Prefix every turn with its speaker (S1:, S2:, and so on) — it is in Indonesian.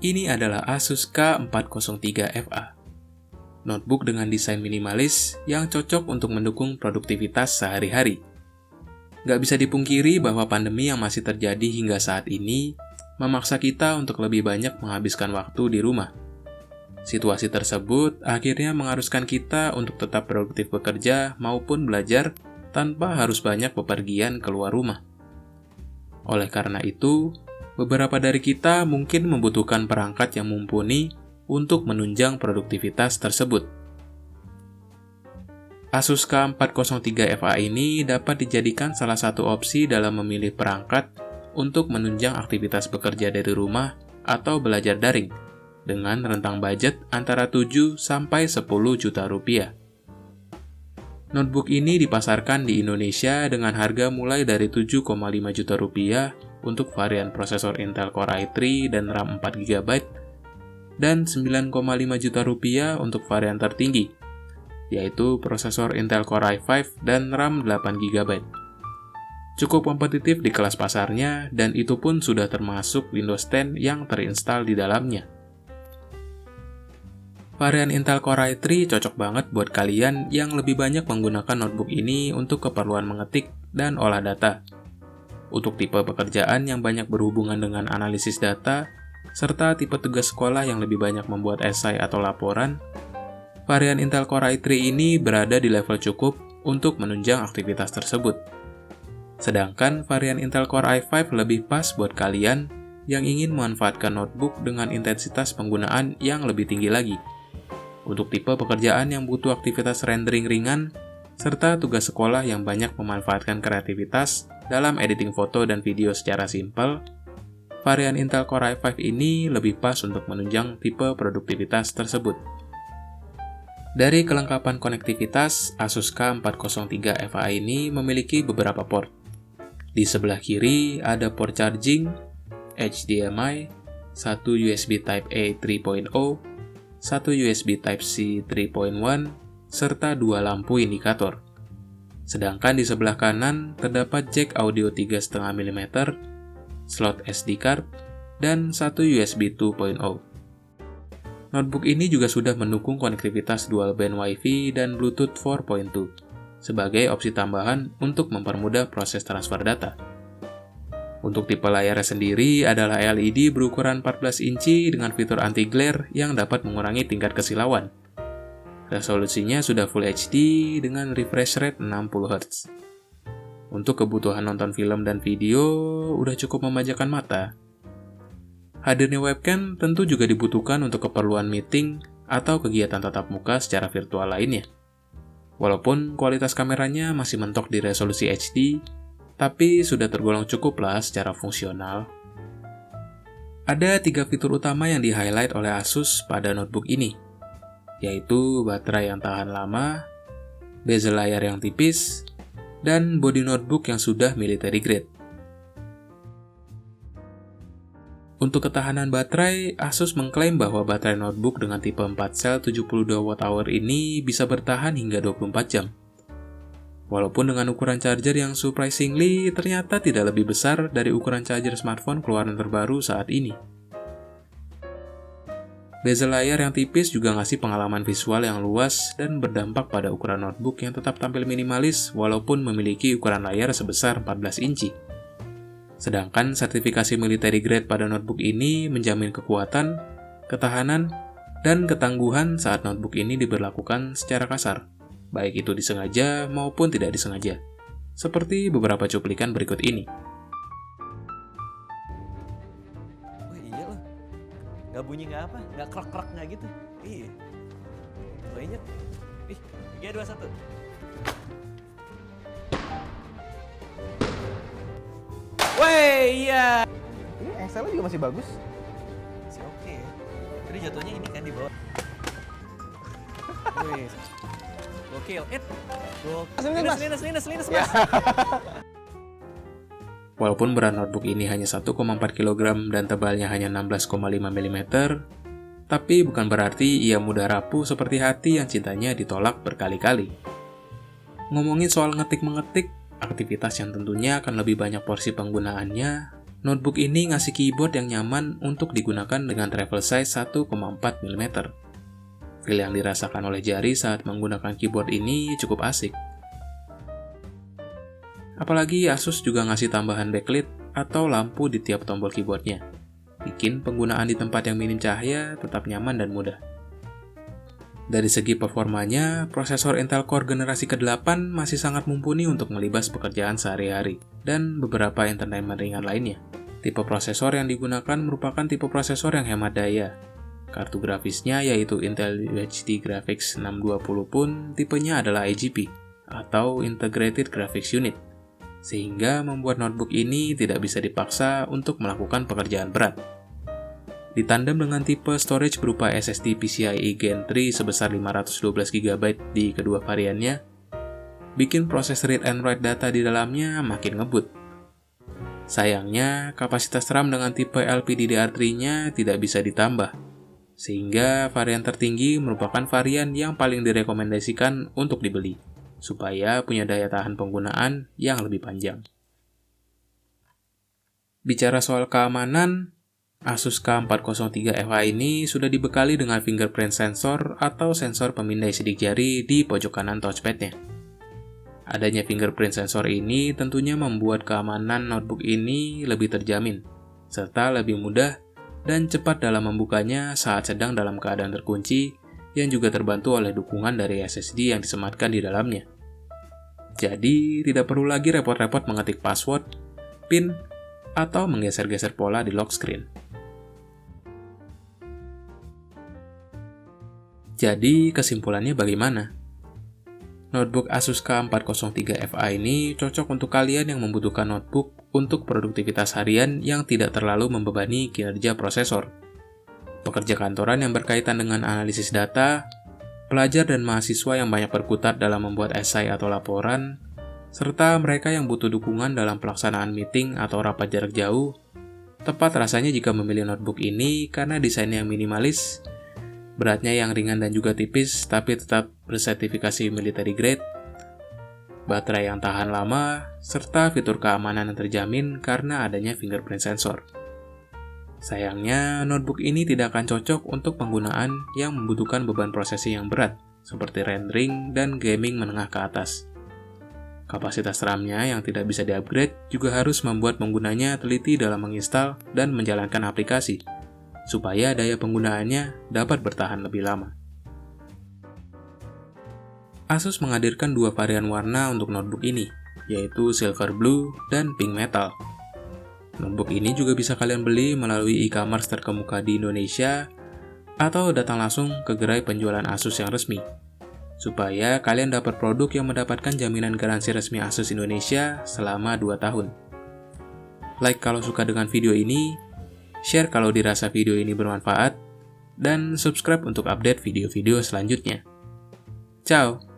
S1: Ini adalah Asus K403FA. Notebook dengan desain minimalis yang cocok untuk mendukung produktivitas sehari-hari. Nggak bisa dipungkiri bahwa pandemi yang masih terjadi hingga saat ini memaksa kita untuk lebih banyak menghabiskan waktu di rumah. Situasi tersebut akhirnya mengharuskan kita untuk tetap produktif bekerja maupun belajar tanpa harus banyak bepergian keluar rumah. Oleh karena itu, beberapa dari kita mungkin membutuhkan perangkat yang mumpuni untuk menunjang produktivitas tersebut. Asus K403FA ini dapat dijadikan salah satu opsi dalam memilih perangkat untuk menunjang aktivitas bekerja dari rumah atau belajar daring dengan rentang budget antara 7 sampai 10 juta rupiah. Notebook ini dipasarkan di Indonesia dengan harga mulai dari 7,5 juta rupiah untuk varian prosesor Intel Core i3 dan RAM 4GB dan 9,5 juta rupiah untuk varian tertinggi, yaitu prosesor Intel Core i5 dan RAM 8GB. Cukup kompetitif di kelas pasarnya, dan itu pun sudah termasuk Windows 10 yang terinstal di dalamnya. Varian Intel Core i3 cocok banget buat kalian yang lebih banyak menggunakan notebook ini untuk keperluan mengetik dan olah data. Untuk tipe pekerjaan yang banyak berhubungan dengan analisis data, serta tipe tugas sekolah yang lebih banyak membuat esai atau laporan, varian Intel Core i3 ini berada di level cukup untuk menunjang aktivitas tersebut. Sedangkan varian Intel Core i5 lebih pas buat kalian yang ingin memanfaatkan notebook dengan intensitas penggunaan yang lebih tinggi lagi. Untuk tipe pekerjaan yang butuh aktivitas rendering ringan, serta tugas sekolah yang banyak memanfaatkan kreativitas dalam editing foto dan video secara simpel, varian Intel Core i5 ini lebih pas untuk menunjang tipe produktivitas tersebut. Dari kelengkapan konektivitas, Asus K403FA ini memiliki beberapa port. Di sebelah kiri ada port charging, HDMI, satu USB Type-A 3.0, satu USB Type-C 3.1, serta dua lampu indikator. Sedangkan di sebelah kanan terdapat jack audio 3,5 mm, slot SD card, dan satu USB 2.0. Notebook ini juga sudah mendukung konektivitas dual band Wi-Fi dan Bluetooth 4.2 sebagai opsi tambahan untuk mempermudah proses transfer data. Untuk tipe layarnya sendiri adalah LED berukuran 14 inci dengan fitur anti-glare yang dapat mengurangi tingkat kesilauan. Resolusinya sudah Full HD dengan refresh rate 60 Hz. Untuk kebutuhan nonton film dan video, udah cukup memanjakan mata. Hadirnya webcam tentu juga dibutuhkan untuk keperluan meeting atau kegiatan tatap muka secara virtual lainnya. Walaupun kualitas kameranya masih mentok di resolusi HD, tapi sudah tergolong cukup lah secara fungsional. Ada 3 fitur utama yang di-highlight oleh Asus pada notebook ini, yaitu baterai yang tahan lama, bezel layar yang tipis, dan bodi notebook yang sudah military grade. Untuk ketahanan baterai, Asus mengklaim bahwa baterai notebook dengan tipe 4 sel 72Wh ini bisa bertahan hingga 24 jam. Walaupun dengan ukuran charger yang surprisingly ternyata tidak lebih besar dari ukuran charger smartphone keluaran terbaru saat ini. Bezel layar yang tipis juga ngasih pengalaman visual yang luas dan berdampak pada ukuran notebook yang tetap tampil minimalis walaupun memiliki ukuran layar sebesar 14 inci. Sedangkan sertifikasi military grade pada notebook ini menjamin kekuatan, ketahanan, dan ketangguhan saat notebook ini diberlakukan secara kasar, baik itu disengaja maupun tidak disengaja, seperti beberapa cuplikan berikut ini.
S2: Oh iya loh, nggak bunyi nggak apa, nggak krek-krek nggak gitu. Iya, lo inget? 3, 2, 1. Wey, iya.
S3: Ini Excel juga masih bagus.
S2: Masih oke ya. Tadi jatuhnya ini kan di bawah. Wih. Gokil. Linus.
S1: Walaupun berat notebook ini hanya 1,4 kg dan tebalnya hanya 16,5 mm, tapi bukan berarti ia mudah rapuh seperti hati yang cintanya ditolak berkali-kali. Ngomongin soal ngetik-mengetik, aktivitas yang tentunya akan lebih banyak porsi penggunaannya, Notebook ini ngasih keyboard yang nyaman untuk digunakan dengan travel size 1,4 mm. Feel yang dirasakan oleh jari saat menggunakan keyboard ini cukup asik. Apalagi Asus juga ngasih tambahan backlit atau lampu di tiap tombol keyboardnya. Bikin penggunaan di tempat yang minim cahaya tetap nyaman dan mudah. Dari segi performanya, prosesor Intel Core generasi ke-8 masih sangat mumpuni untuk melibas pekerjaan sehari-hari dan beberapa entertainment ringan lainnya. Tipe prosesor yang digunakan merupakan tipe prosesor yang hemat daya. Kartu grafisnya yaitu Intel UHD Graphics 620 pun tipenya adalah IGP atau Integrated Graphics Unit, sehingga membuat notebook ini tidak bisa dipaksa untuk melakukan pekerjaan berat. Ditandem dengan tipe storage berupa SSD PCIe Gen 3 sebesar 512 GB di kedua variannya, bikin proses read and write data di dalamnya makin ngebut. Sayangnya, kapasitas RAM dengan tipe LPDDR3-nya tidak bisa ditambah, sehingga varian tertinggi merupakan varian yang paling direkomendasikan untuk dibeli, supaya punya daya tahan penggunaan yang lebih panjang. Bicara soal keamanan, Asus K403FA ini sudah dibekali dengan fingerprint sensor atau sensor pemindai sidik jari di pojok kanan touchpad-nya. Adanya fingerprint sensor ini tentunya membuat keamanan notebook ini lebih terjamin, serta lebih mudah dan cepat dalam membukanya saat sedang dalam keadaan terkunci, yang juga terbantu oleh dukungan dari SSD yang disematkan di dalamnya. Jadi, tidak perlu lagi repot-repot mengetik password, PIN, atau menggeser-geser pola di lock screen. Jadi, kesimpulannya bagaimana? Notebook Asus K403FA ini cocok untuk kalian yang membutuhkan notebook untuk produktivitas harian yang tidak terlalu membebani kinerja prosesor. Pekerja kantoran yang berkaitan dengan analisis data, pelajar dan mahasiswa yang banyak berkutat dalam membuat esai atau laporan, serta mereka yang butuh dukungan dalam pelaksanaan meeting atau rapat jarak jauh. Tepat rasanya jika memilih notebook ini karena desainnya yang minimalis, beratnya yang ringan dan juga tipis tapi tetap bersertifikasi military grade, baterai yang tahan lama, serta fitur keamanan yang terjamin karena adanya fingerprint sensor. Sayangnya, notebook ini tidak akan cocok untuk penggunaan yang membutuhkan beban prosesi yang berat, seperti rendering dan gaming menengah ke atas. Kapasitas RAM-nya yang tidak bisa di-upgrade juga harus membuat penggunanya teliti dalam menginstal dan menjalankan aplikasi, supaya daya penggunaannya dapat bertahan lebih lama. Asus menghadirkan dua varian warna untuk notebook ini, yaitu Silver Blue dan Pink Metal. Notebook ini juga bisa kalian beli melalui e-commerce terkemuka di Indonesia atau datang langsung ke gerai penjualan Asus yang resmi, supaya kalian dapat produk yang mendapatkan jaminan garansi resmi Asus Indonesia selama 2 tahun. Like kalau suka dengan video ini, share kalau dirasa video ini bermanfaat, dan subscribe untuk update video-video selanjutnya. Ciao!